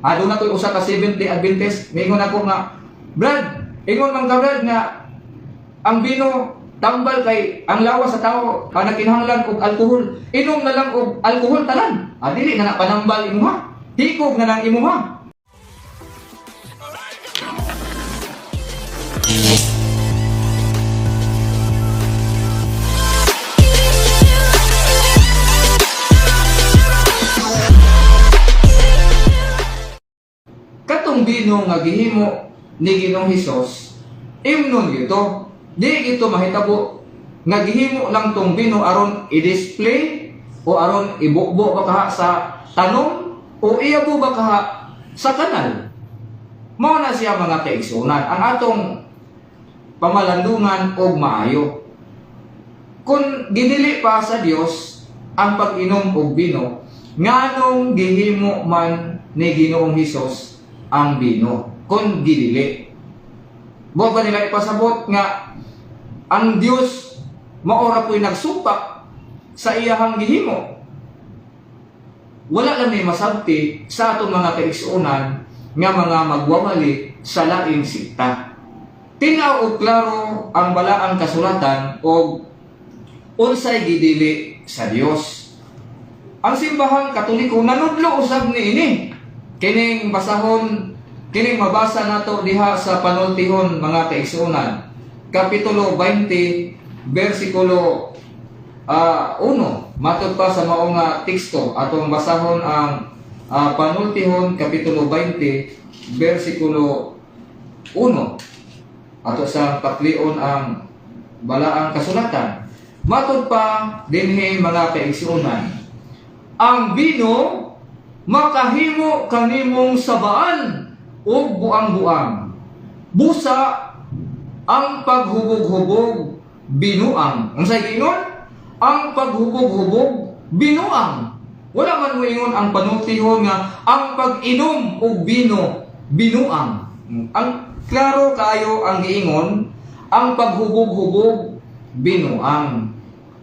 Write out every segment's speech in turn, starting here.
Doon na ko'y usa ka Seventh-day Adventist, mingon ako nga, Brad, ingon man ka Brad nga, ang bino, tambal kay ang lawas sa tao, nakinahanglan og alkohol. Inom na lang og alkohol tanan. Dili na panambal imuha. Hikog na lang imuha. Katong bino nga gihimo ni Ginoong Hesus, imnon ito. Di ito mahitabo nga gihimo lang tong bino aron i-display o aron ibukbo ba kaha sa tanom o iyabo ba kaha sa kanal. Mao na siya mga kaigsunan ang atong pamalandungan og maayo. Kung ginili pa sa Dios ang pag-inom og bino, nganong gihimo man ni Ginoong Hesus ang bino kung ginili. Buwa ba nila ipasabot nga ang Diyos maora po'y nagsumpak sa iyahang gihimo? Wala lang may masabti sa atong mga kaigsuonan nga mga magwawali sa laing sikta. Tinaw og klaro ang balaang kasulatan og unsay gidili sa Dios. Ang simbahang Katoliko nanudlo usab niini. Kining basahon, kining mabasa nato diha sa panultihon mga kaigsuonan. Kapitulo 20, versikulo 1. Matod pa sa maong teksto atong basahon ang panultihon kapitulo 20, versikulo 1. Ato sa patlion ang balaang kasulatan. Matod pa dinhi mga kaigsuonan, ang bino makahimo kanimong sabaan ug buang-buang. Busa ang paghubog-hubog binuang. Ang say ingon, ang paghubog-hubog binuang. Wala man mo ingon ang panultihon nga ang pag-inom og bino binuang. Ang klaro kayo ang giingon, ang paghubog-hubog binuang.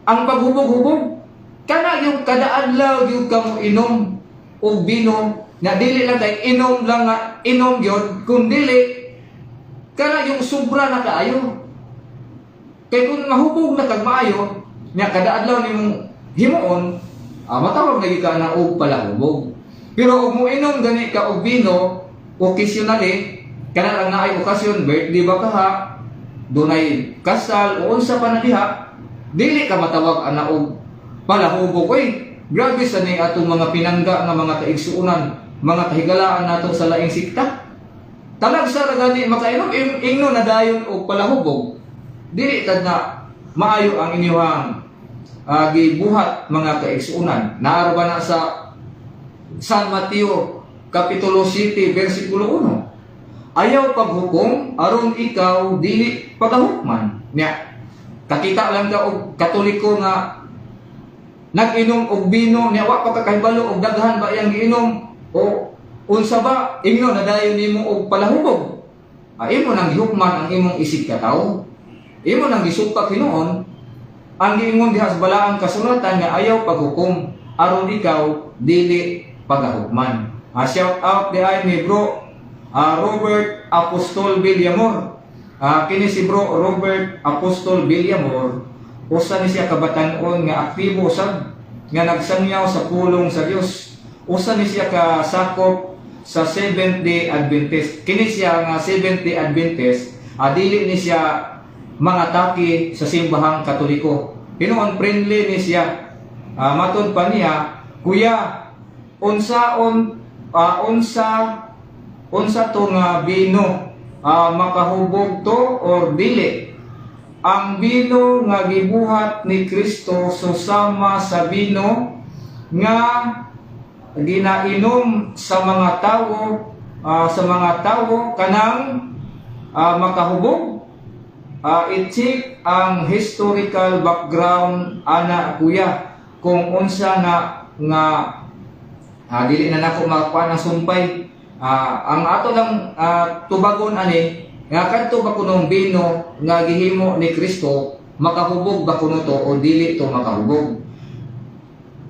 Ang paghubog-hubog kana yung kada adlaw yung kamo inom og bino na dili lang kay inom lang nga inom gyud kun dili kana yung sobra na kaayo. Kay kung mahubog na kag maayo, nya kada adlaw nimong himuon, matawag lagi ka na og palahubog. Pero og mo inom gani ka og bino, occasionally, kana lang naay okasyon, birthday ba kaha, dunay kasal o unsa pa na diha, dili ka matawag ana og palahubog. Oy, grabe sa ni atong mga pinangga nga mga kaigsuonan, mga kahigalaan nato sa laing sikta. Talag sa gani makainom ingno na dayon og palahubog. Dili tad na maayo ang inyong gibuhat mga kaigsuonan. Naaro ba na sa San Mateo kapitulo 7 versikulo 1. Ayaw paghukom aron ikaw dili pagahukman. Nya kakita lang ka og Katoliko nga nag-inom og bino, nya wa pa kakahibalo og daghan ba iyang giinom o unsa ba ingno na dayon nimo og palahubog. Imo nang gihukman ang imong isig ka tawo. Imo nang gisupak hinuon ang giingon diha sa balaang kasulatan nga ayaw paghukom aron ikaw dili pagahukman. Shout out diay ni bro Robert Apostol Villamor. Kini si bro Robert Apostol Villamor, usa ni siya kabatan-on nga aktibo sad nga nagsangyaw sa pulong sa Dios. Usa ni siya ka sakop sa Seventh-day Adventist. Kini siya nga Seventh-day Adventist, dili ni siya mga taki sa simbahang Katoliko. Hinuon friendly ni siya. Matod pa niya, kuya, unsa to nga bino, makahubog to or dili? Ang bino nga gibuhat ni Kristo susama sa bino nga ginainom sa mga tawo kanang makahubog. I-check ang historical background ana kuya kung unsa nga dili na nako makuha ng sumpay. Ang ato lang tubagon ani nga kadto ba kunong bino nga gihimo ni Kristo, makahubog ba kuno to o dili to makahubog?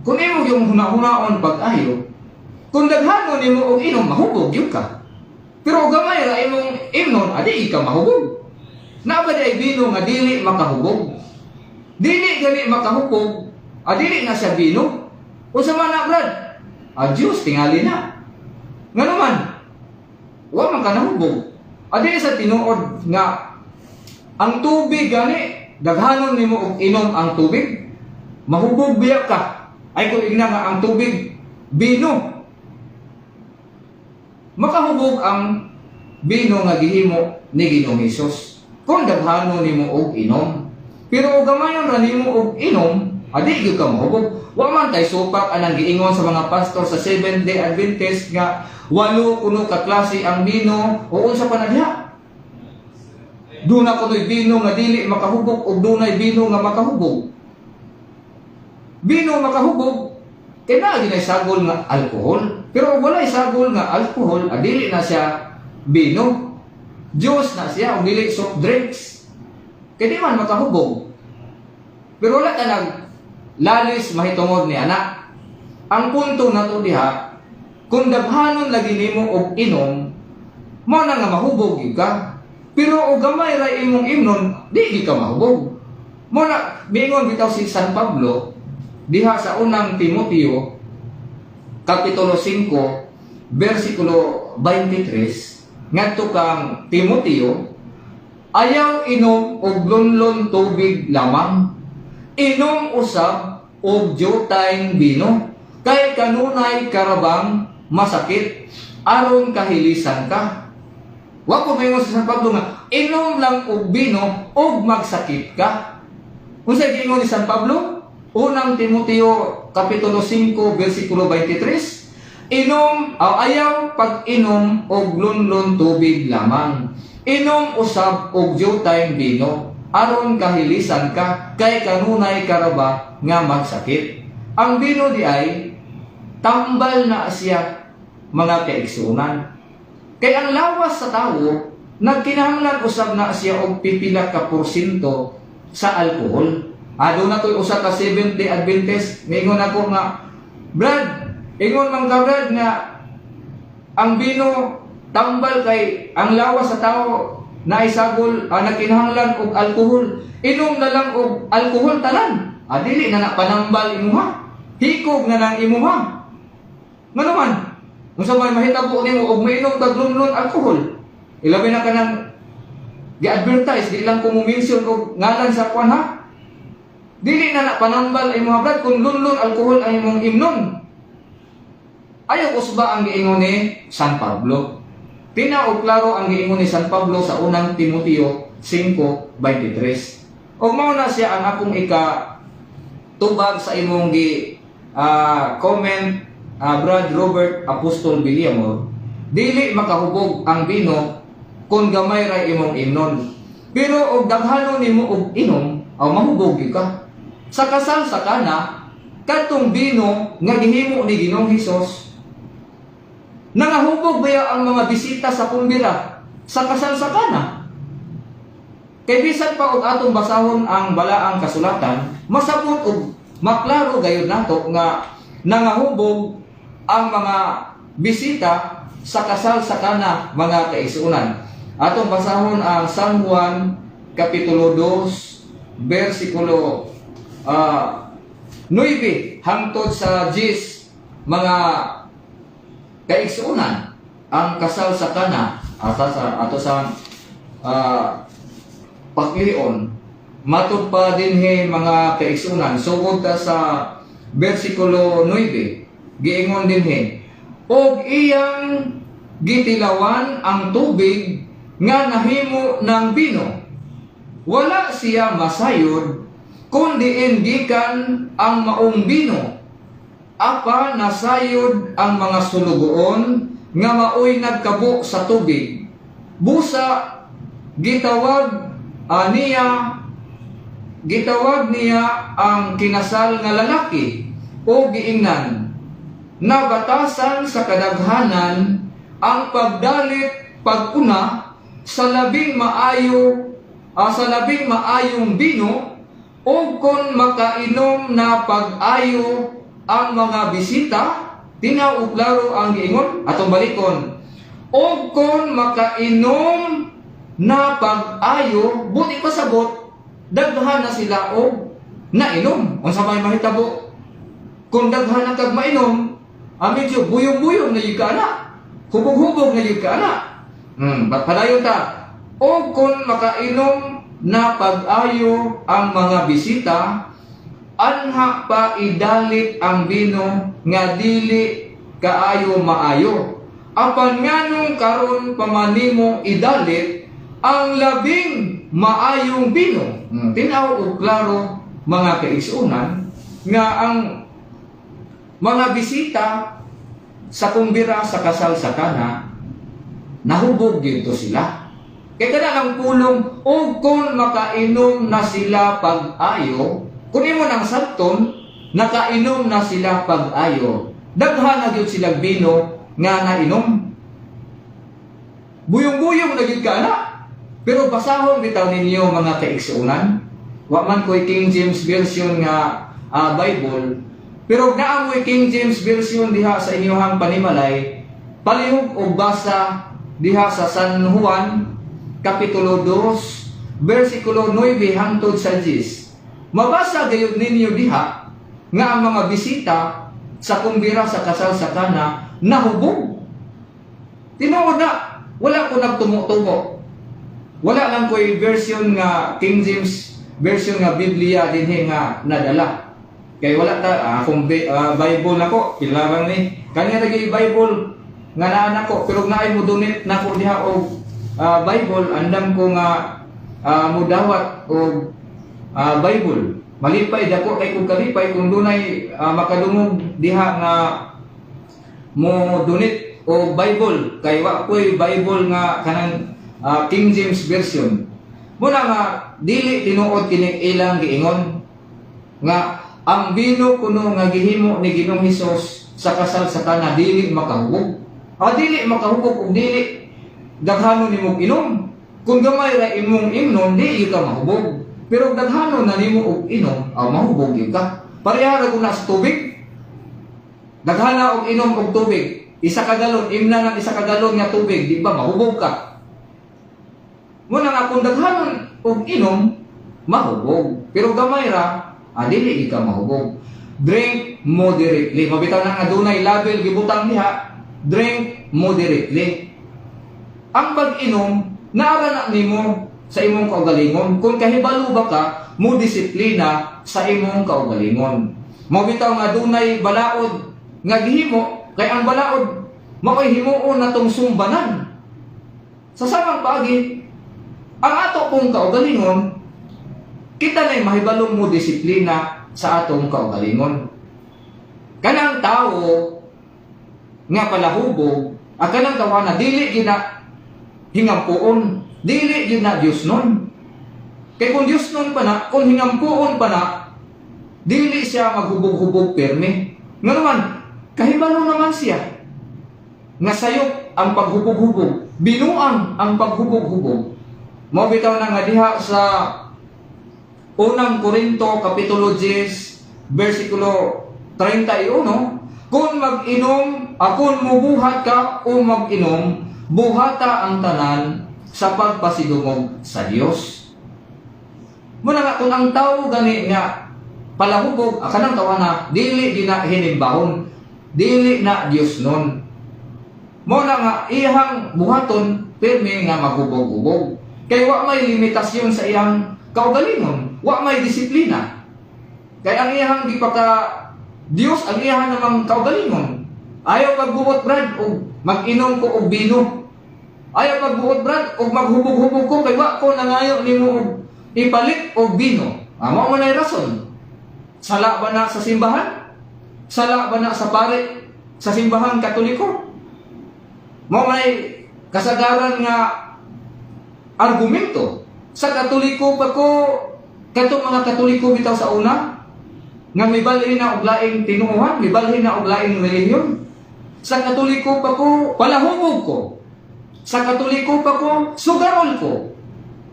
Kung imo yung hunahunaon pag-ayo, Kung daghanon nimo og inom, mahubog gyud ka. Pero gamay ra imong imnon, adi ka mahubog. Naba ay bino nga dili makahubog. Dili gani makahubog, dili na siya bino. Unsa man na brad? Diyos tingali na. Nga naman, wa man ka nahubog. Adi sa tinuod nga ang tubig gani daghanon nimo og inom ang tubig, mahubog biya ka. Ay kung igna nga ang tubig bino. Makahubog ang bino nga gihimo ni Ginoong Hesus kung daghanon nimo og inom. Pero gamayon ra nimo og inom, adi gyud ka mahubog. Wa man tay supak anang giingon sa mga pastor sa Seventh-day Adventist nga 8 kuno ka klase ang bino o unsa pa na diha. Duna kuno'y bino nga dili makahubog o dunay bino nga makahubog. Bino makahubog kay naa ginay sagol nga alcohol. Pero wala sagol nga alcohol, dili na siya bino. Juice na siya o dili soft drinks. Kaya di man makahubog. Pero wala ka nag lalis mahitungod ni anak. Ang punto na to diha, kung daghanon lagi nimo og inom, mo na nga mahubog ka. Pero og gamay ra imong imnon, di ka mahubog. Mo na mingon bitaw si San Pablo diha sa unang Timoteo kapitulo 5 bersikulo 23 ngadto kang Timoteo, ayaw inom og lunlon tubig lamang, inom usab og diutayng bino, kay kanunay karabang masakit aron kahilisan ka. Wa ko mayon sa San Pablo nga inom lang og bino og magsakit ka. Unsa giingon ni San Pablo? Unang Timoteo kapitulo 5 bersikulo 23, ayaw pag-inom og lunlon tubig lamang, inom usab og diutayng bino aron kahilisan ka, kay kanunay karaba nga magsakit. Ang bino di ay tambal na siya, mga kaigsunan. Kay ang lawas sa tao nagkinahanglan usab na siya og pipila ka porsyento sa alcohol. Doon na to'y usa ka Seventh-day Adventist, mingon ako nga, Brad, ingon man ka Brad nga ang bino tambal kay ang lawas sa tao na isagol, nagkinahanglan og alcohol. Inom na lang og alcohol tanan. Dili na panambal imuha. Hikog na lang imuha. Nga naman, kung sa may mahitabo nimo og mainom kag lunlon alcohol, ilabi na ka ng gi-advertise, di lang ko mo-mention og ngalan sa kwan ha. Dili na panambal ay mga brad kung lunlon alcohol ay imong imnon. Ayaw usba ang giingon ni San Pablo. Tina og klaro ang giingon ni San Pablo sa unang Timoteo 5:23. Og mao na siya ang akong tubag sa imong comment, Brad Robert Apostol Villamor. Dili makahubog ang bino kung gamay ra imong imnon. Pero og daghanon nimo og inom, mahubog ka. Sa kasal sa kana, katong bino nga gihimo ni Ginoong Hesus, nangahubog baya ang mga bisita sa kumbira sa kasal sa kana. Kay bisan pa og atong basahon ang balaang kasulatan, masabot og maklaro gayud nato nga nangahubog ang mga bisita sa kasal sa kana, mga kaigsunan. Atong basahon ang San Juan kapitulo 2 bersikulo 9 hangtod sa 10, mga kaigsunan. Ang kasal sa kana ato sa paklion matud pa dinhi, mga kaigsunan, sugod ta sa bersikulo 9, giingon dinhi, og iyang gitilawan ang tubig nga nahimo ng bino, wala siya masayod kundi gikan ang maong bino, apa nasayod ang mga sulugoon nga maoy nagkabo sa tubig. Busa gitawag niya ang kinasal nga lalaki o giingnan, nabatasan sa kadaghanan ang pagdalit pag-una sa labing maayong bino, o kung makainom na pag-ayo ang mga bisita, Tinaw ug klaro ang giingon atong balikon. O kon makainom na pag-ayo, buti pasabot, daghan na sila og nainom. Unsa may mahitabo? Kung daghan na kag mainom, medyo buyong-buyong na yung kaana. Hubog-hubog na yung kaana. Padayon ta. O kung makainom na pag-ayo ang mga bisita, anha pa idalit ang bino nga dili kaayo maayo. Apan nganong karon pamanimo idalit ang labing maayong bino. Tinaw og klaro mga kaigsuonan nga ang mga bisita sa kumbira sa kasal sa kana nahubog dito sila. Kaya kana ang pulong o kung makainom na sila pag-ayo, kung imo nang sabton, nakainom na sila pag-ayo. Daghan na gyud silang bino nga nainom. Buyong-buyong na gyud kana. Pero basahon bitaw ninyo mga kaigsuonan. Wa man ko'y King James Version nga Bible. Pero naamoy King James Version diha sa inyohang panimalay, palihog o basa diha sa San Juan, Kapitulo 2, versikulo 9 hangtod sa 10. Mabasa gayud ninyo diha nga ang mga bisita sa kumbira sa kasal sa kana nahubog. Tinuod na, wala ko nagtumo-tumo. Wala lang ko'y version nga King James version nga Biblia dinhi nga nadala. Kay wala ta akong Bible nako, kilaran ni. Kanya lagi Bible nga naa nako, pero naay mo donate nako diha og Bible, andam ko nga mudawat og Bible. Malipay dako kay kung kalipay kung dunay makadungog diha nga mo donate og Bible, kay wa ko'y Bible nga kanang King James version. Muna nga dili tinuod kining ilang giingon nga ang bino kuno nga gihimo ni Ginoong Hesus sa kasal sa kana dili makahubog. Dili makahubog ug dili daghanon nimo inom. Kung gamay ra imong imnon, dili ka mahubog. Pero daghanon na nimo og inom, mahubog gyud ka. Pareha ra guna sa tubig. Daghana og inom og tubig. Isa ka galon, imna ng isa ka galon nga tubig, di ba mahubog ka? Muna nga kung daghanon og inom, mahubog. Pero gamay ra, dili ka mahubog. Drink moderately. Mabitaw na nga dunay label gibutang diha. Drink moderately. Ang pag-inom, naara na nimo sa imong kaugalingon. Kung kahibalo ba ka, mo disiplina sa imong kaugalingon. Mabitaw nga dunay balaod nga gihimo, kay ang balaod maoy himuon natong sumbanan. Sa samang paagi, ang ato pong kaugalingon, kita na'y mahibalong mo disiplina sa atong kaugalingon. Kanang tao nga palahubog, ang kanang tawana dili gina hingampuon, dili gina Dios nun. Kay kung Dios nun pa na, kung hingampuon pa na, dili siya maghubog-hubog perme. Nga naman, kahibalo naman siya. Nga sayop ang paghubog-hubog, binuang ang paghubog-hubog. Mabitaw na nga diha sa unang Korinto, Kapitulo 10, versikulo 31, kung mag-inom, kung mubuhat ka o mag-inom, buhata ang tanan sa pagpasidungog sa Dios. Muna nga, kung ang tao gani nga palahubog, kanang tawana, dili di na hinimbahon, dili na Dios nun. Muna nga, iyang buhaton, pirmi nga maghubog-hubog. Kaya wa may limitasyon sa iyang kaugalingon, wa may disiplina. Kaya ang iyang di pa ka Dios, ang iyang namang kaugalingon. Ayaw magbuot brad o mag-inom ko og bino. Ayaw magbuot brad o maghubog-hubog ko, kaya wa ko nangayo nimo ipalit og bino. Mao man ay rason. Sala ba na sa simbahan? Sala ba na sa pare sa simbahan Katoliko? Mao man ay kasagaran nga argumento. Sa Katoliko pa ko, katong mga Katoliko bitaw sa una, nga may balhin na og laing tinuuhan, may balhin na og laing relihiyon. Sa Katoliko pa ko, palahubog ko. Sa Katoliko pa ko, sugarol ko.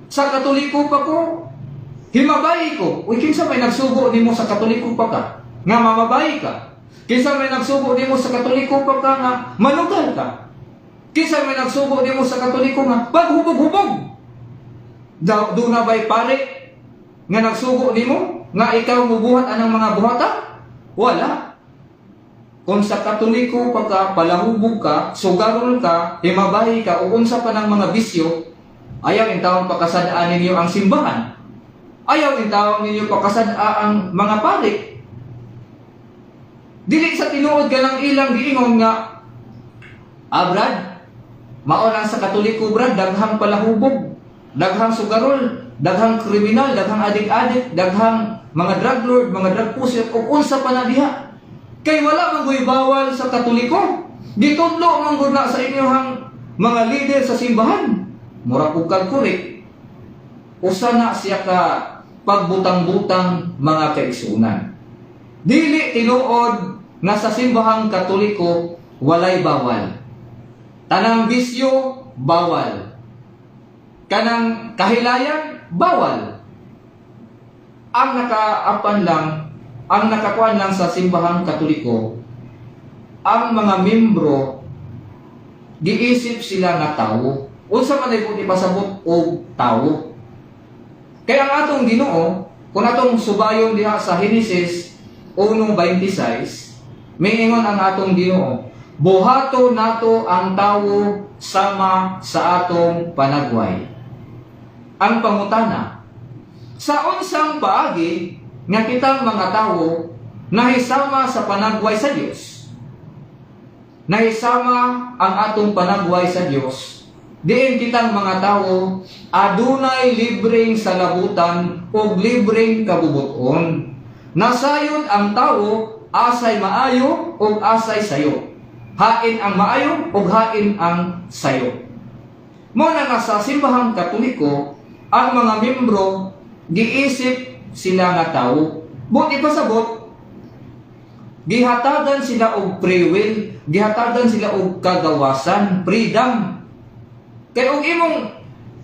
Sa Katoliko pa ko, himabay ko. Uy, kinsa may nagsugo nimo sa Katoliko pa ka? Nga mamabay ka. Kinsa may nagsugo nimo sa Katoliko pagka nga manugal ka. Kinsa may nagsugo nimo sa Katoliko nga paghubog-hubog. Doon na ba'y pare nga nagsugo nimo nga ikaw mubuhat anang mga buhata? Wala. Kung sa Katoliko pagka palahubog ka, sugarol ka, himabay ka, o unsa pa ng mga bisyo, ayaw in taong pakasadaan ninyo ang simbahan. Ayaw in taong ninyo pakasadaan ang mga pare. Dili sa tinuod ka ng ilang giingon nga, Brad, mao lang sa Katoliko, Brad, daghang palahubog, daghang sugarol, daghang kriminal, daghang adik-adik, daghang mga drug lord, mga drug pusher, o unsa pa na diha. Kay wala man bawal sa Katoliko. Gitudlo man gud na sa inyohang mga leader sa simbahan. Mura pug kalkurik. Usa na siya ka pagbutang-butang mga kaigsunan. Dili tinuod nga sa simbahang Katoliko walay bawal. Tanang bisyo bawal. Kanang kahilayan bawal. Ang nakaapan lang, ang nakakuan lang sa simbahang Katoliko, ang mga membro giisip sila nga tawo. Unsa man ay ipasabot og tawo. Kaya ang atong Ginoo, kung atong subayon diha sa Henesis 1:26, miingon ang atong Ginoo, buhato nato ang tawo sama sa atong panagway. Ang pangutana, sa unsang paagi nga kitang mga tawo nahisama sa panagway sa Dios? Nahisama ang atong panagway sa Dios. Diin kitang mga tawo adunay libreng salabutan o libreng kabubuton. Nasayod ang tawo asay maayo o asay sayo. Hain ang maayo o hain ang sayo. Muna nga sa simbahang Katoliko, ang mga membro giisip sila nga tawo. Buti pasabot, gihatagan sila og free will, gihatagan sila og kagawasan, freedom. Kaya kung imong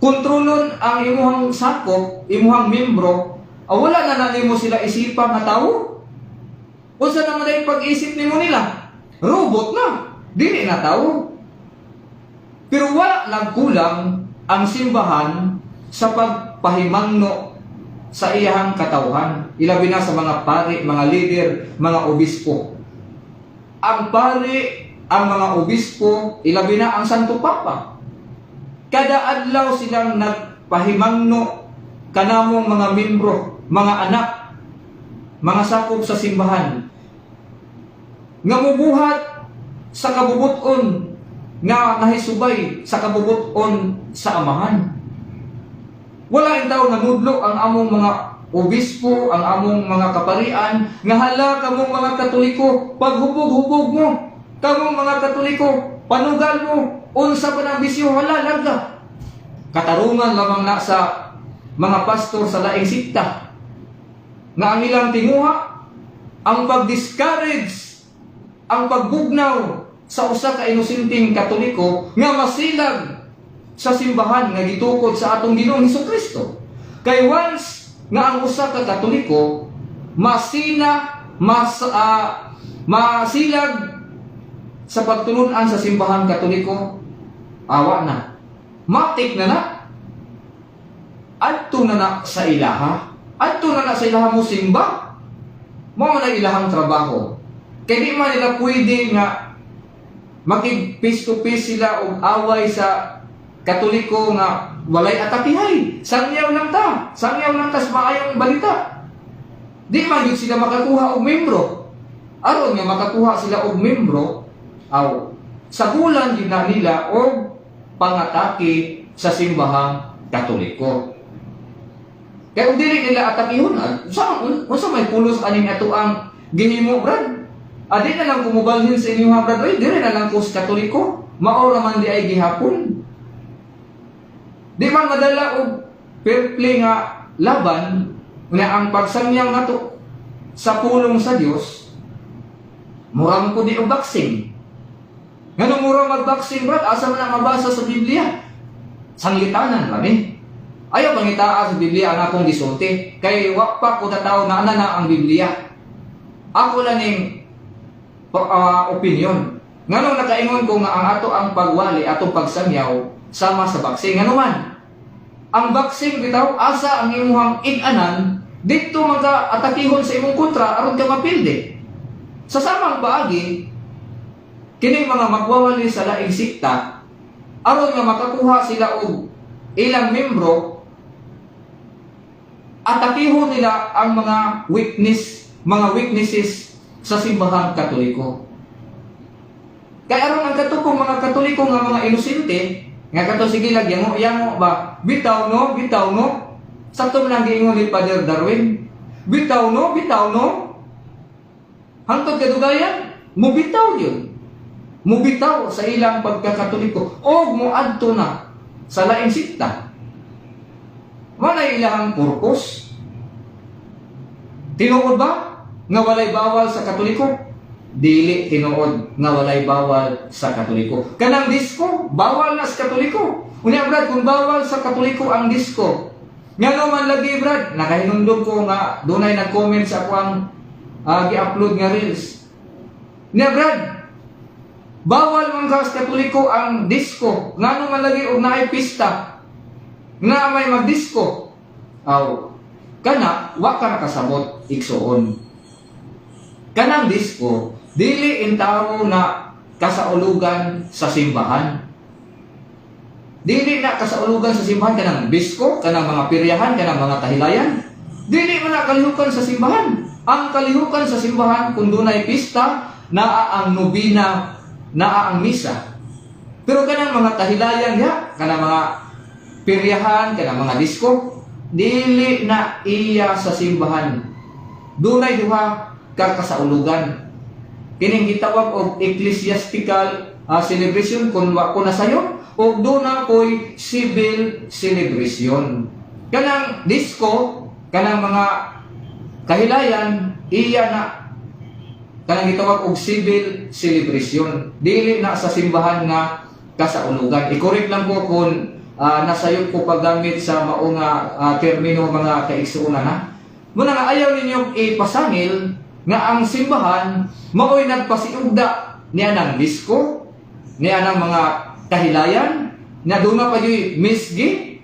kontrolon ang imuhang sakop, imuhang membro, wala na nimo sila isipan nga tawo. Unsa naman ay pag-isip nimo nila? Robot na, dili na tawo. Pero wala nagkulang ang simbahan sa pagpahimangno sa iyang katawhan. Ilabi na sa mga pari, mga leader, mga obispo. Ang pari, ang mga obispo, ilabi na ang Santo Papa. Kada adlaw silang nagpahimangno kanamong mga membro, mga anak, mga sakop sa simbahan, nga mubuhat sa kabubuton, nga nahisubay sa kabubuton sa amahan. Wala in daw nanudlo ang among mga obispo, ang among mga kaparian, nga hala kamong mga Katoliko, paghubog-hubog mo, kamong mga Katoliko, panugal mo, unsa pa ng bisyo, hala lagda. Katarungan lamang na sa mga pastor sa laing sikta, nga ang ilang tinguha, ang pag-discourage, ang pagbugnaw sa usa ka inosenteng Katoliko nga masilag sa simbahan nga gitukod sa atong Ginoong Hesukristo. Kay once nga ang usa ka Katoliko masilag sa pagtulun-an sa simbahan Katoliko, awa na. Matik na. Adto na sa ilaha. Adto na sa ilaha mo simba. Mao na ilahang trabaho. Kaya di man nila pwede nga makig face to face sila og away sa Katoliko nga walay atakihay. Sangyaw lang ta sa maayong balita. Di man yun sila makakuha og membro. Aron nga makakuha sila og membro, sagulan din na nila og pangatake sa simbahang Katoliko. Kaya kung dili nila atakihon, unsa may pulos aning ato ang gihimo, Brad? Di na lang kumubalhin sa inyong Brad, ay dili na lang ko sa Katoliko, maora man di ay gihapon. Di man madala og fair play nga laban, nga ang pagsamyang nato sa pulong sa Dios, mura man ko di og boxing. Nga mura mag-boxing, Brad, asa man ang mabasa sa Biblia? Sanglitanan, kami. Ayaw pangitaa sa Biblia ang akong gisulti. Kay wakpa ko tataw na ana na ang Biblia. Ako lang ning opinion. Nganong nakaingon ko nga ang ato ang pagwali, atong pagsamyaw sama sa boxing. Ano man? Ang boxing bitaw asa ang imuhang ig-anan dito mag-atakihon sa imong kontra aron ka mapilde. Sa samang paagi, kining mga magwawali sa laing sikta aron nga makakuha sila og ilang membro, atakihon nila ang mga weaknesses sa simbahang Katoliko. Kaya aron ang katupong mga Katoliko nga mga inosente nga kato sige lagyan mo ba bitaw no sakto man ang giingon ni Father Darwin, bitaw no hangtod kadugayan mo bitaw sa ilang pagkakatoliko o moadto na sa laing sikta. Walay ilang purpose. Tinuod ba nga walay bawal sa Katoliko? Dili tinuod nga walay bawal sa Katoliko. Kanang disko, bawal na sa Katoliko. Unya brad, kung bawal sa Katoliko ang disko, ngano man lagi brad, nakahinumdum ko nga dunay nag-comment sa akong gi-upload nga reels. Unya brad, bawal man ka sa Katoliko ang disko. Ngano man lagi og naay pista nga may magdisko. Kana wa ka nakasabot igsuon. Kanang disko dili intawo na kasaulugan sa simbahan. Dili na kasaulugan sa simbahan kanang bisko, kanang mga piryahan, kanang mga kahilayan. Dili man na kalihukan sa simbahan. Ang kalihukan sa simbahan kung dunay pista, naa ang nobina, naa ang misa. Pero kanang mga kahilayan kanang mga piryahan, kanang mga disko, dili na iya sa simbahan. Dunay duha ka kasaulugan. Kining gitawag og ecclesiastical celebration kung wa ko nasayo o doon na ko'y civil celebration. Kanang disco, kanang mga kahilayan, iya na kanang gitawag og civil celebration. Dili na sa simbahan nga kasaulugan. I-correct lang ko kung nasayop ko paggamit sa maong termino mga kaigsuunan ha. Muna nga ayaw ninyong ipasangil nga ang simbahan mao'y nagpasiugda niya ng disco, niya ng mga kahilayan, na doon na pa yung misgi.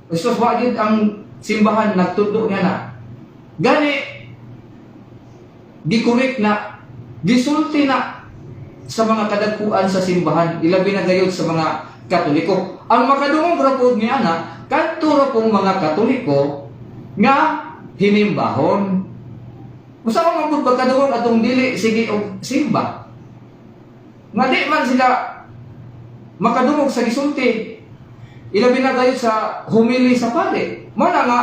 So, wagid ang simbahan nagtudo niya na. Gani, gikorek na, gisulti na sa mga kadagkuan sa simbahan, ilabi na gayod sa mga Katoliko. Ang makadungong rapod niya na, kadto ra pong mga Katoliko nga hinimbahon. Usawa man pud pagkadungog atong dili sige og simba. Nga di man sila makadungog sa gisulti. Ilabi na gayud sa humili sa pare. Mo na nga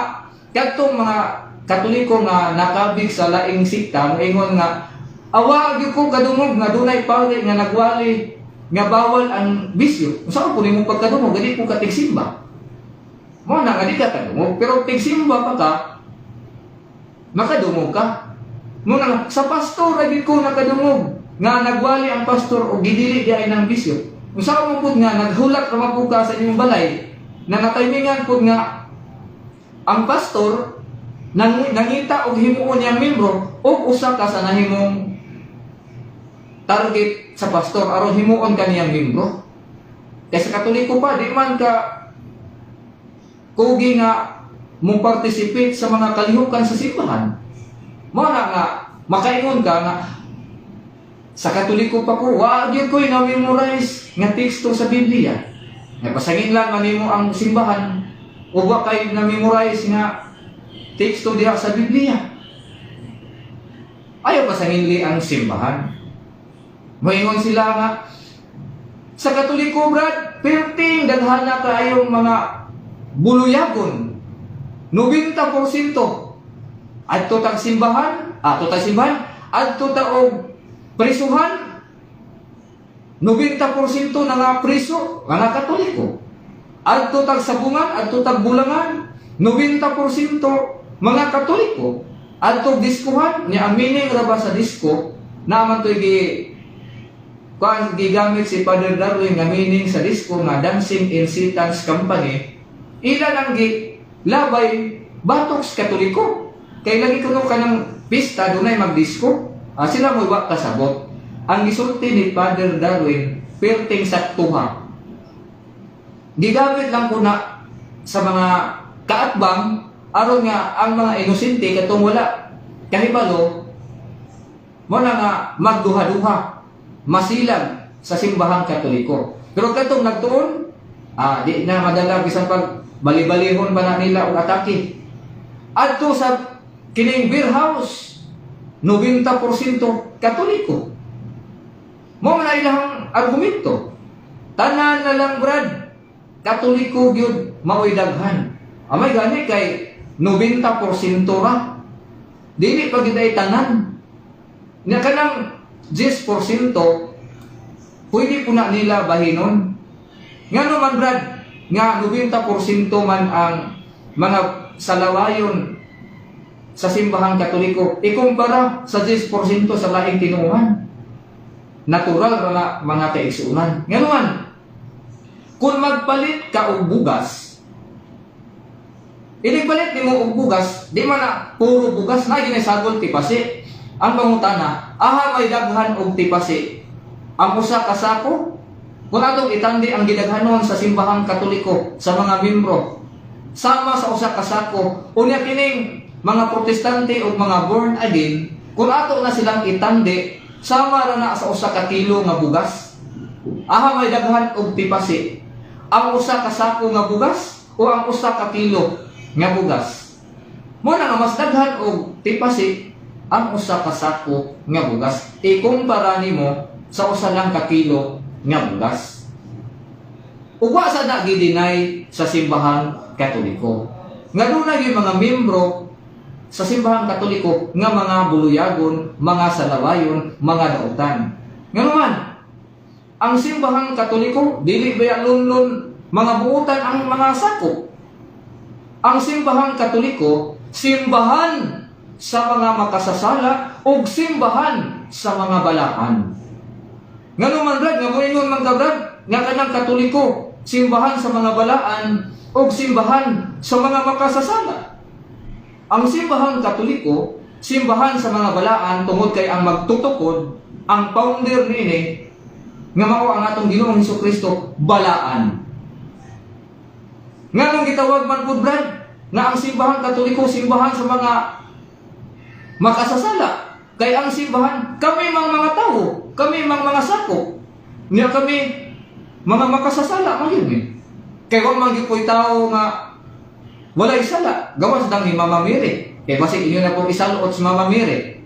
kadtong mga Katoliko nga nakabig sa laing sikta moingon nga awa gyud ko kadungog nga dunay pare nga nagwali nga bawal ang bisyo. Usawa pud nimo pagkadungog dili ko ka tigsimba. Mo na nga di ka kadungog pero tigsimba pa ka makadungog ka. Muna sa pastor lagi ko nakadungog nga nagwali ang pastor o gidili di ay ng bisyo. Usaw mo pud nga naghulat ra po ka sa inyong balay na nataymingan pud nga ang pastor nangita og himuon niyang membro o usa ka sa nahimong target sa pastor aron himuon kaniyang membro. Kaya sa Katoliko pa di man ka kugi nga mong participate sa mga kalihukan sa simbahan. Mo na nga makaingon ka nga sa Katoliko pa ko wa gyud ko'y na-memorize nga teksto sa Biblia. Nga pasangin lang manimo ang simbahan o wa kay na-memorize nga teksto diha sa Biblia. Ayaw pasangin li ang simbahan. Moingon sila nga sa Katoliko brad, perting daghana kaayong mga buluyagon. 90% adto tag simbahan, adto ta og prisuhan. 90% na nga priso, nga Katoliko. Adto tag sabungan, adto tag bulangan, 90% mga Katoliko. Adto diskuhan, ni amining ra ba sa disko, naman to gigamit si Father Darwin nga meaning sa disko nga Dancing in Satan's Company. Ilan ang labay batok sa Katoliko. Kay lagi kuno ka ng pista, dunay magdisko. Sila mo iwa kasabot. ang gisulti ni Father Darwin perting saktuha. Gigamit lang ko na sa mga kaatbang aron nga ang mga inosente katong wala kahibalo mo na nga magduha-duha masilag sa simbahang Katoliko. Pero katong nagtuon, di na madala bisan pag bali-balihon ba na nila og atake. Adto sa kining beer house, 90% Katoliko. Mo man ilang argumento. Tanan na lang brad, Katoliko gyud mao'y daghan. Amay gani kay 90% ra. Dili pa gid ay tanan. Nya kanang 10% pwede po na nila bahinon. Nga naman brad, nga 90% man ang mga salawayon sa simbahang Katoliko, ikumpara sa 10% sa laing tinuhan. Natural na mga kaigsuunan. Nga naman, kung magpalit ka og bugas, inipalit ni mo og bugas, di man na puro bugas na ginisagol tipasi. Ang pangutana, may daghan og tipasi. Ang usa ka sako, kung atong itandi ang gidaghanon sa simbahang Katoliko sa mga membro, sama sa usa ka sako, unya kining mga protestante o mga born again, kung ato na silang itandi, sama ra na sa usa ka kilo nga bugas. May daghan og tipasi. Ang usa ka sako nga bugas o ang usa ka kilo nga bugas. Mo na nga mas daghan og tipasi ang usa ka sako nga bugas. Ikumpara nimo sa usa lang ka kilo nga bugas. Ugwa sa na gidinay sa simbahang Katoliko. Nga dunay yung mga membro sa simbahang Katoliko nga mga buluyagon, mga salawayon, mga dautan. Nga naman, ang simbahang Katoliko dili ba lunlon mga buutan ang mga sako. Ang simbahang Katoliko simbahan sa mga makasasala o simbahan sa mga balaan. Nga naman brad, nga moingon man ka brad, nga kanang Katoliko simbahan sa mga balaan o simbahan sa mga makasasala. Ang simbahang Katoliko, simbahan sa mga balaan tungod kay ang magtutukod, ang founder niini, nga mao ang atong Ginoong Hesukristo, balaan. Nga nung gitawag man po brad, nga ang simbahang Katoliko, simbahan sa mga makasasala. Kay ang simbahan, kami mga tao, kami mga sako, niya kami mga makasasala, magyud eh. Kay wag magipoy tao nga walay sala, gawas dang ni Mama Mary. Kaya basi inyo na po isaluot si Mama Mary.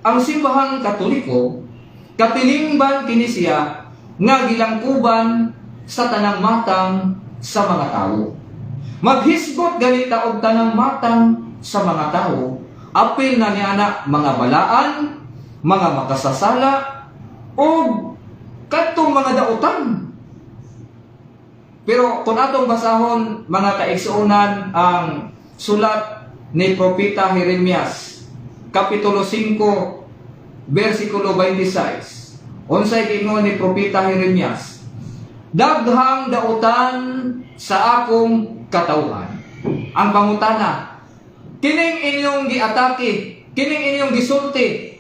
Ang simbahang Katoliko, katilingban kini siya nga gilangkuban sa tanang matang sa mga tao. Maghisgot ganita og tanang matang sa mga tao, apil na niya na mga balaan, mga makasasala, o katong mga dautan. Pero kung atong basahon mga kaigsuunan ang sulat ni Propeta Jeremias, Kapitulo 5, versikulo 26. Unsay giingon ni Propeta Jeremias? Daghang dautan sa akong katawhan. Ang pangutana, kining inyong giatake, kining inyong gisulti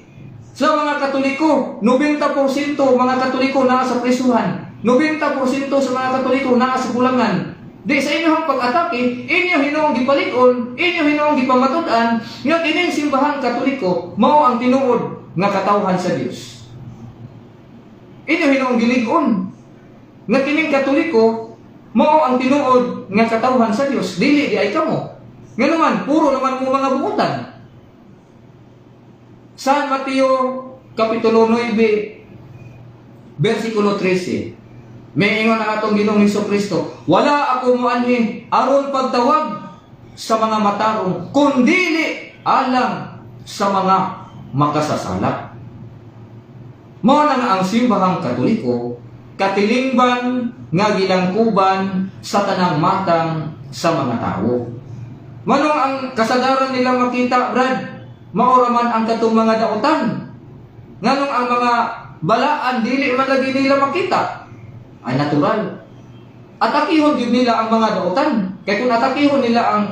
sa mga Katoliko, 90% mga Katoliko naa sa prisuhan. 90% sa mga Katoliko naa sa bulangan. Di sa inyong pag-atake, inyo hinoong gipalikon, inyo hinoong gipamatud-an, nga kining simbahang Katoliko mao ang tinuod nga katawhan sa Dios. Inyo hinoong gilig-on nga kining Katoliko mao ang tinuod nga katawhan sa Dios, dili di ay kamo. Nga naman, puro naman mo mga buutan. San Mateo Kapitulo 9, versikulo 13. May ingon ang atong Ginoong Hesukristo, wala ako moanhi aron pagtawag sa mga matarong, kundili alang sa mga makasasala. Mao na nga ang simbahang Katoliko, katilingban nga gilangkuban sa tanang matang sa mga tao. Manong ang kasagaran nila makita, brad, mauraman ang katong mga dautan. Nganong ang mga balaan dili man lagi nila makita. Ay natural. Atakihon yun nila ang mga dautan. Kaya kung atakihon nila ang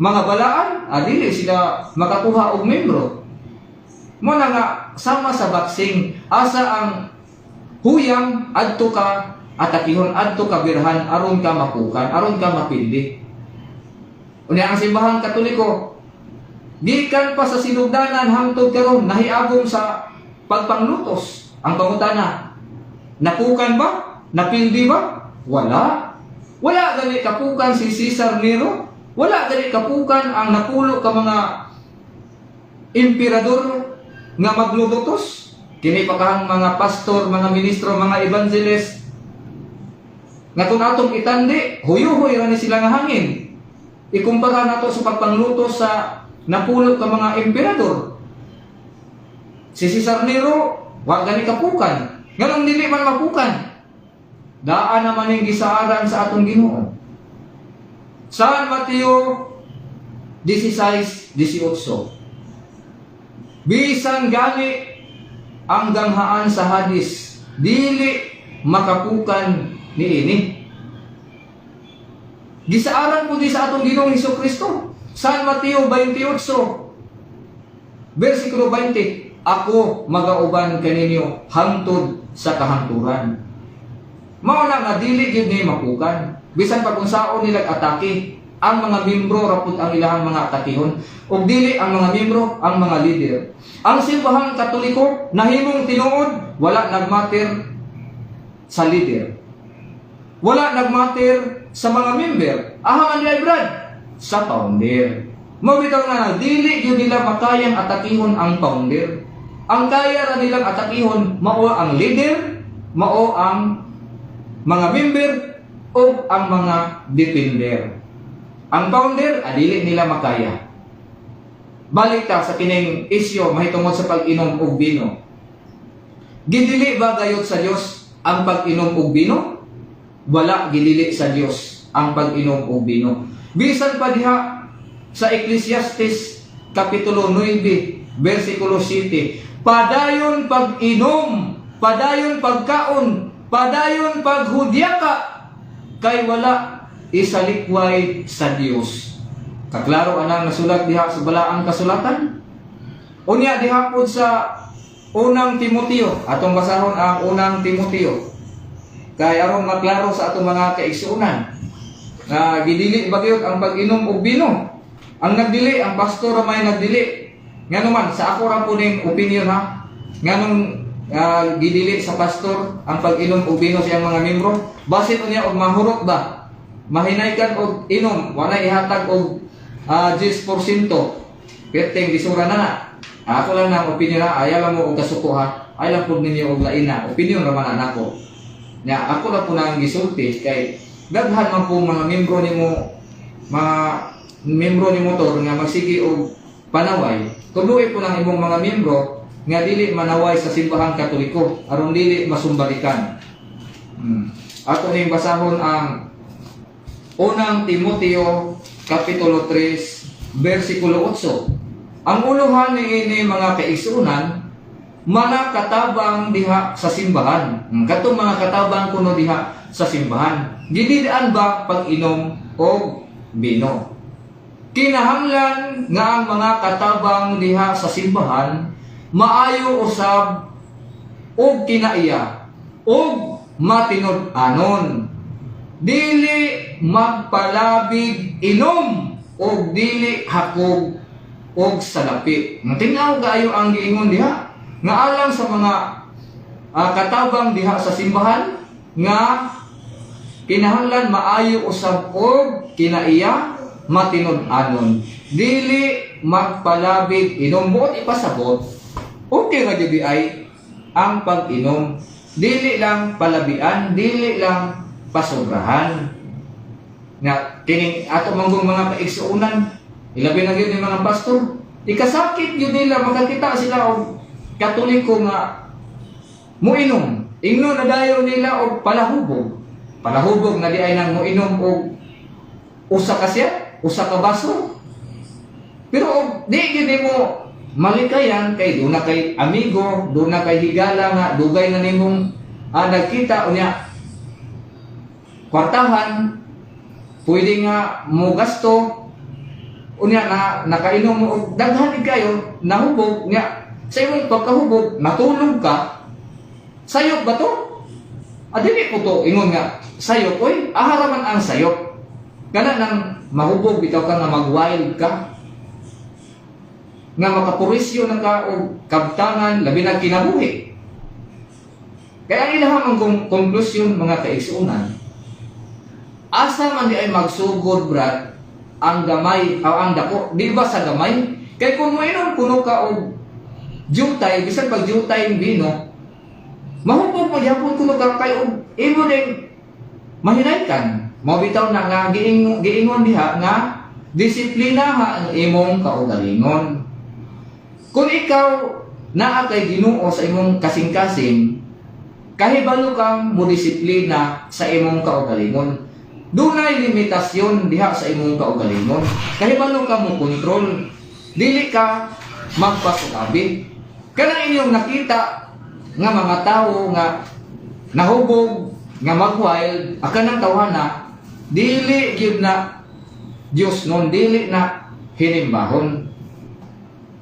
mga balaan, dili sila makakuha og membro. Mo na nga sama sa boxing. Asa ang huyang adto ka atakihon, adto ka birhan aron ka mapukan, aron ka mapildi. Unya ang simbahang Katoliko, gikan pa sa sinugdanan hangtod karon nahiagom sa pagpanglutos. Ang pangutana, napukan ba? Napildi ba? Wala. Wala gani kapukan si Cesar Nero. Wala gani kapukan ang napulo ka mga emperador nga maglulutos. Kini pa kahang mga pastor, mga ministro, mga evangelist nga tunatong itandi, huyo-huy ra ni sila nga hangin. Ikumpara nato sa pagpangluto sa napulo ka mga emperador. Si Cesar Nero, wa gani kapukan. Nganong dili man mapukan. Daan naman yung gisaaran sa atong Ginoo. San Mateo 16:18. Bisan gani ang ganghaan sa hadis, dili makapukan niini. Gisaaran po di sa atong Ginoong Hesukristo. San Mateo 28, versikulo 20, ako magauban kaninyo hangtod sa kahangturan. Mao na nga dili gyud ni mapukan. Bisan pa kung saon nila atake, ang mga membro rapod ang ilahang mga atakihon, ug dili ang mga membro ang mga leader. Ang simbahang Katoliko nahimong tinuod, wala nagmatter sa leader. Wala nagmatter sa mga member. Ahang ang Brad sa founder. Mao bitaw nga dili gyud nila makayang atakihon ang founder. Ang kaya ra nilang atakihon mao ang leader, mao ang mga member o ang mga defender. Ang founder, adili nila makaya. Balik ta sa kining isyo mahitungod sa pag-inom og bino. Gidili ba gayud sa Dios ang pag-inom og bino? Wala gidili sa Dios ang pag-inom og bino. Bisan pa diha sa Ecclesiastes kapitulo 9, versikulo 7, padayon pag-inom, padayon pagkaon, padayon paghudyaka, kay wala isalikway sa Dios. Kaklaro anang nasulat diha sa balaang kasulatan. Unya diha pod sa unang Timoteo, atong basahon ang unang Timoteo. Kay aron maklaro sa atong mga kaigsuonan nga gidili bagyod ang pag-inom og bino. Ang nagdili, ang pastor may nagdili. Ngano man sa ako ra po ning opinion ha. Nganong gidili sa pastor ang pag-inom og bino sa mga membro, basin unya og mahurot ba, mahinaykan og inom, wala ihatag og 10%, perteng disura na. Ako lang na opinion ha, ayaw lang mo og kasuko ha, ayaw lang po ninyo og lain na opinion raman nako. Nya ako na po nang gisulti kay daghan man po mga membro nimo, mga membro nimo to nga magsige og panaway. Tuloy po ng imong mga membro nga dili manaway sa simbahang Katoliko aron dili masumbalikan. Ato ning basahon ang unang Timoteo kapitulo 3 versikulo 8. Ang uluhan niini mga kaigsuonan manakatabang diha sa simbahan. Katong mga katabang kuno diha sa simbahan. Gididaan ba pag-inom og bino? Kinahanglan nga ang mga katabang diha sa simbahan maayo usab og kinaiya og matinud-anon, dili magpalabig inom og dili hakog og salapi. Tingnaw gaayo ang giingon diha nga alang sa mga katabang diha sa simbahan nga kinahanglan maayo usab og kinaiya matinud-anon, dili magpalabig inom. Buot ipasabot, okay ra gyud ay ang pag-inom, dili lang palabian, dili lang pasobrahan. Nga kining ato manggong mga kaigsuonan, ilabi na gyud ni mga pastor, ikasakit gyud nila makakita sila og Katoliko nga muinom, ingno na dayon nila og palahubog. Palahubog na di ay nang muinom og usa ka siya, usa ka baso. Pero di gyud mo malikayan kay doon na kay amigo, doon na kay higala nga dugay na nimong nagkita unya kwartahan, pwede nga mo gasto unya na nakainom mo og daghan kayo nahubog nya sa imong pagkahubog natulog ka, sayop ba to? Dili po to ingon nga sayop, oy, aharaman ang sayop. Kana nang mahubog bitaw ka nga mag-wild ka, nga makapurisyo na ka o kabtangan labi na kinabuhi. Kaya ang ilahang ang konklusyon mga kaigsuunan, asa man di ay magsugod brad ang gamay o ang dako, di ba sa gamay? Kaya kung mainom kuno ka og jutay, bisan pag jutay yung vino, mahubog magyapon kuno ka kay og imo din mahinaykan. Mabitaw na nga giingon diha nga disiplina ang imong kaugalingon. Kung ikaw naa kay Ginoo sa imong kasing-kasing, kahibalo kang modisiplina sa imong kaugalingon. Dunay limitasyon diha sa imong kaugalingon. Kahibalo ka mo kontrol, dili ka magpasulabi. Kanang inyong nakita nga mga tawo nga nahubog nga mag-wild, akan ng tawhana, dili gyud na Dios non, dili na hinimbahon.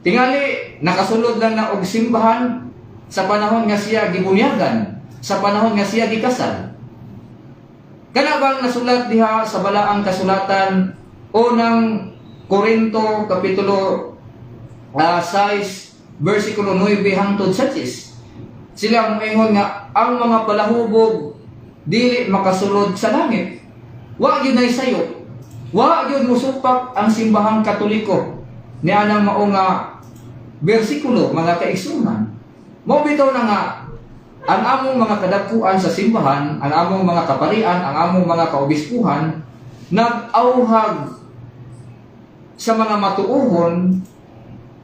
Tingali nakasulod lang na og simbahan sa panahon nga siya gibunyagan, sa panahon nga siya gikasal. Kana bang nasulat diha sa balaang kasulatan unang Korinto kapitulo 6 versikulo 9 hangtod 10. Sila moingon nga ang mga palahubog dili makasulod sa langit. Wa gyud nay sayo. Wa gyud musupak ang simbahang Katoliko ni anang mao nga bersikulo mga kaigsunan. Mao bitaw na nga ang among mga kadakuan sa simbahan, ang among mga kaparian, ang among mga kaobispuhan nag-auhag sa mga matuohon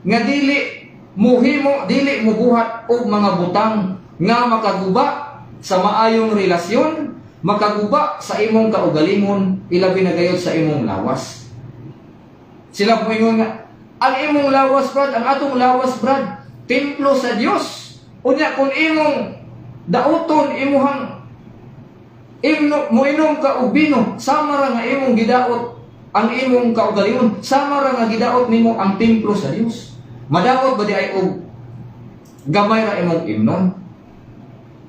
nga dili muhimo, dili mubuhat og mga butang nga makaguba sa maayong relasyon, makaguba sa imong kaugalingon, ilabi na gayud sa imong lawas. Sila moingon nga ang imong lawas brad, ang atong lawas brad, templo sa Dios. Unya kung imong dauton imuhang moinom ka og bino, sama ra nga imong gidaot ang imong kaugalingon, sama ra nga gidaot nimo ang templo sa Dios. Madaot ba di ay og gamay ra imong imnon?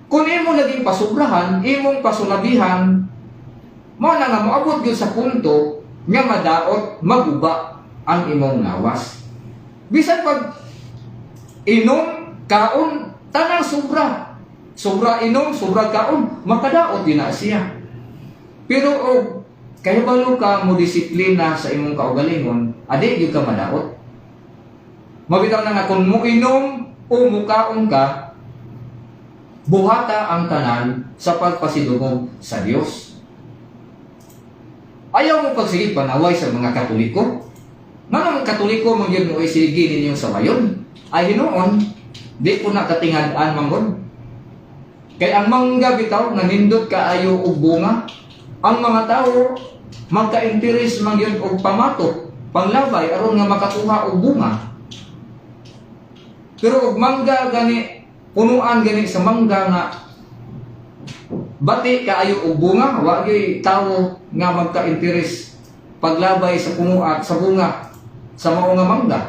Kung imo naging pasubrahan, imong pasulabihan, mo na nga moabot gyud sa punto nga madaot maguba ang imong lawas. Bisan pag inom kaon tanang sobra. Sobra inom, sobra kaon, makadaot din na siya. Pero og kahibalo ka mo disiplina sa imong kaugalingon, adi gyud ka madaot. Mabitaw na nga kung mo inom o mukaon ka, buhata ang tanan sa pagpasidugong sa Dios. Ayaw mo pagsigit panaway sa mga Katoliko? Mga Katoliko mong yun mo isigin ninyo sa mayon. Ay hinoon, di ko nakatingandaan mangon. Kay ang mangga bitaw nanindot kaayo og bunga. Ang mga tao magka-interes man yun og pamato, panglabay aron nga makakuha og bunga. Pero og mangga gani punuan gani sa mangga nga bati kaayo og bunga, wa gyud tawo nga magka-interes paglabay sa punuan sa bunga sa mao nga mangga.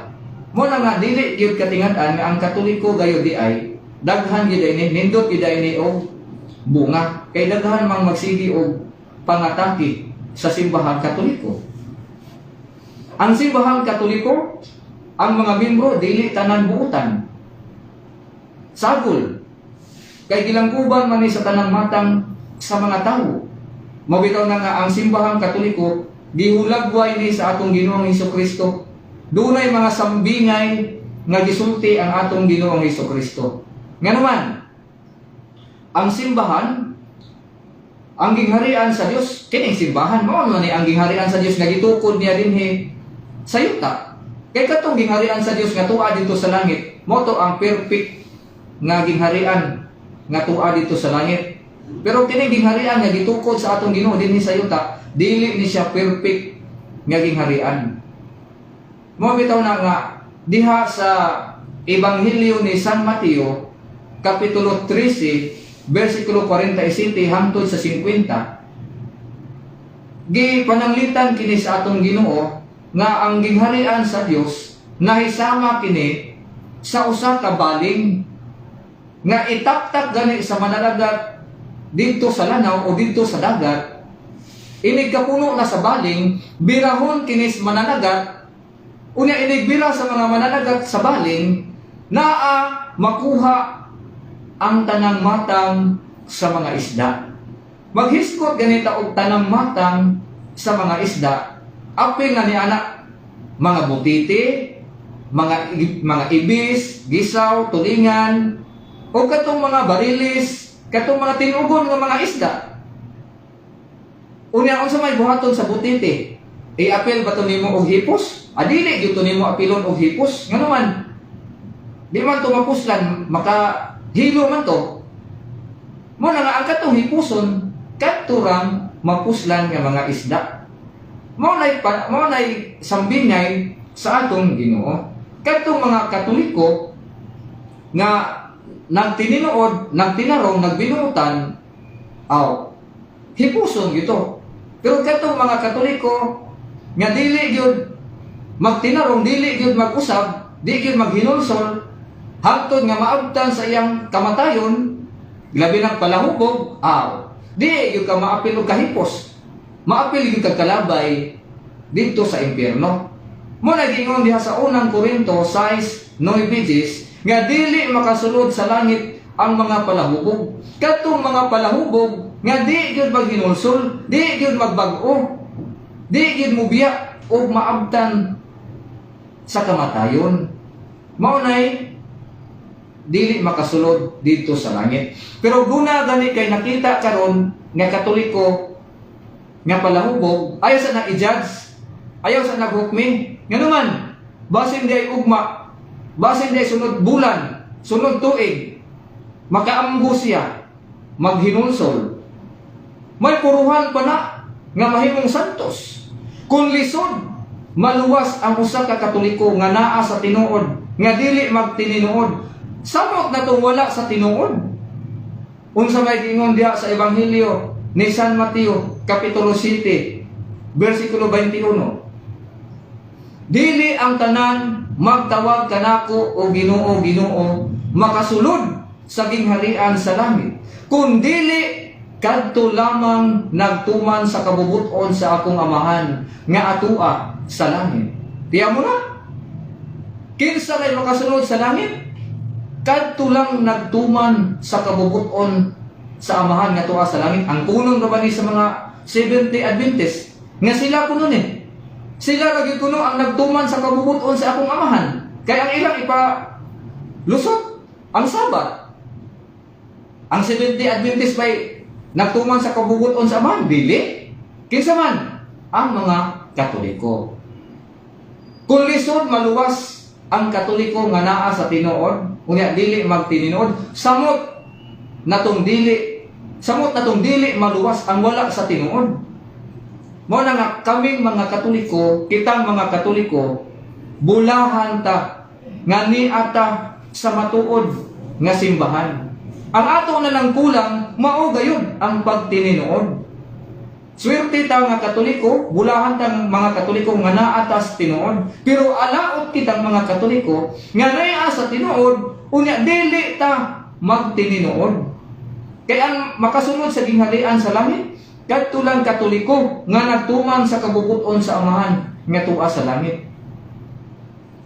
Mo na nga dili gyud katingad-an nga ang Katoliko gayo di ay daghan gyud ini nindot gyud ini og bunga, kay daghan mang magsigi og pangatake sa simbahan Katoliko. Ang simbahan Katoliko, ang mga membro dili tanan buutan. Sagol. Kay gilangkuban man ni sa tanang matang sa mga tao. Mabitaw na nga ang simbahan Katoliko gihulagway ni sa atong Ginoong Hesukristo. Dunay mga sambingay nga gisulti ang atong Ginoong Hesukristo. Nga naman, ang simbahan, ang gingharian sa Dios, kining simbahan mao man ni ang gingharian sa Dios nga gitukod niya dinhi sa yuta. Kay katong gingharian sa Dios nga tuwa dito sa langit, mo to ang perfect nga gingharian nga tuwa dito sa langit. Pero kining gingharian nga gitukod sa atong Ginoo dinhi sa yuta, dili ni siya perfect nga gingharian. Mo bitaw na nga diha sa Ebanghelyo ni San Mateo kapitulo 13 versikulo 47 hangtod sa 50. Gipananglitan kini sa atong Ginoo nga ang gingharian sa Dios nahisama kini sa usa ka baling nga itaptak gani sa mananagat dito sa lanaw o dito sa dagat, inig kapuno na sa baling, birahon kinis mananagat, unya inigbira sa mga mananagat sa baling, naa makuha ang tanang matang sa mga isda. Maghiskot ganita og tanang matang sa mga isda, apil na ni anak, mga butiti, mga ibis, gisaw, tulingan, o katong mga barilis, katong mga tinugon ng mga isda. Unya unsa may buhaton sa butiti? Apil ba to nimo og hipos? Adili gyud to nimo apilon og hipos. Ngano man? Di man to mapuslan, makahilo man to. Mo na nga ang katong hipuson, katurang mapuslan nga mga isda. Mo nay sambingay sa atong Ginoo. Katong mga Katoliko nga nagtininuod, nagtinarong, nagbinuutan, hipuson gito. Pero katong mga Katoliko nga dili gyud magtinarong, dili gyud mag-usab, di gyud maghinulsol, hangtod nga maabtan sa iyang kamatayon, labi ng palahubog, di gyud ka maapil og kahipos. Maapil gyud kag kalabay dito sa impyerno. Mo nagingon diha sa unang Korinto 6:9 nga dili makasulod sa langit ang mga palahubog. Katong mga palahubog nga di gyud maghinulsol, di gyud magbag-o, di gyud mubiya og maabtan sa kamatayon. Mao nay dili makasulod dito sa langit. Pero guna gani kay nakita karon nga Katoliko nga palahubog, ayaw sa na i-judge, ayaw sa naghukmi. Nga naman, basin di ay ugma, basin di ay sunod bulan, sunod tuig, makaamgo siya, maghinulsol. May puruhan pa na nga mahimong santos. Kung lisod, maluwas ang usa ka Katoliko nga naa sa tinuod, nga dili magtininuod. Samot na itong wala sa tinuod. Unsa may gingon diha sa Ebanghelyo ni San Mateo, Kapitulo 7, versikulo 21. Dili ang tanan magtawag kanako o Ginoo, Ginoo, makasulod sa gingharian sa langit. Kung dili kadto lamang nagtuman sa kabubuton sa akong amahan nga atua sa langit. Tiya mo na? Kinsa ray makasulod sa langit? Kadto lang nagtuman sa kabubuton sa amahan nga atua sa langit. Ang punong rabani sa mga Seventh-day Adventist nga sila kuno ni. Sila lagi kuno ang nagtuman sa kabubuton sa akong amahan. Kaya ang ilang lusot ang Sabat. Ang Seventh-day Adventist bay nagtuman sa kabubuton sa amahan, dili. Kinsa man ang mga Katoliko. Kung lisod maluwas ang Katoliko nga naa sa tinuod, unya dili magtininuod, samot natong dili maluwas ang wala sa tinuod. Mo na nga kaming mga Katoliko, kitang mga Katoliko, bulahan ta nga niata sa matuod nga simbahan. Ang ato na lang kulang, mao gayud ang pagtininuod. Swerte ta nga Katoliko, bulahan tang mga Katoliko nga naa ta sa tinuod. Pero alaot kitang mga Katoliko nga naa sa tinuod, unya dili ta magtininuod. Kaya ang makasunod sa gingharian sa langit, kadto lang Katoliko nga nagtuman sa kabubuton sa amahan nga tua sa langit.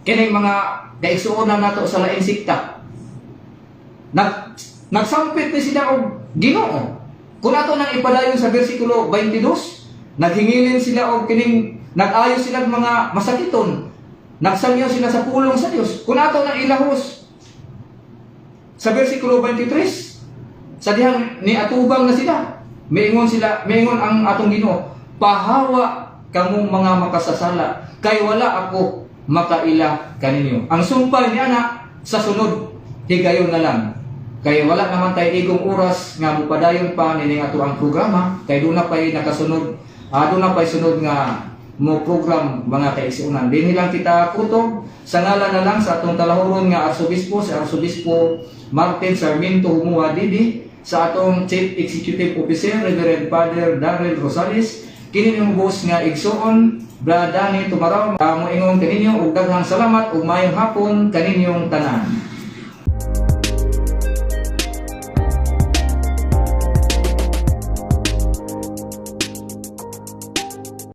Kini mga kaigsuonan nato sa laing sikta. Nagsampit ni sila og Ginoo. Kung ato nang ipadayon sa bersikulo 22, naghingilin sila og kining nag-ayo sila mga masakiton. Nagsangyaw sila sa pulong sa Dios. Kung ato nang ilahos sa bersikulo 23, sa dihang ni atubang na sila, Maingon ang atong Ginoo, pahawa kamong mga makasasala, kay wala ako makaila kaninyo. Ang sumpay ni ana sa sunod, higayon na lang. Kay wala naman tayo igong oras nga mupadayon pa nining ato ang programa, kay doon na pa'y nakasunod, doon na pa'y sunod nga mo program mga kaigsuonan. Dinhi lang kita kutob, sa ngalan na lang sa atong talahuron nga Arsobispo, si Arsobispo Martin Sarmiento Humuha Didi, sa atong Chief Executive Officer, Reverend Father Darrell Rosales, kini yung boss nga igsuon Brad Danny Tumaraw mo ingon kaninyo og daghang salamat ug maayong hapon kaninyong tanan.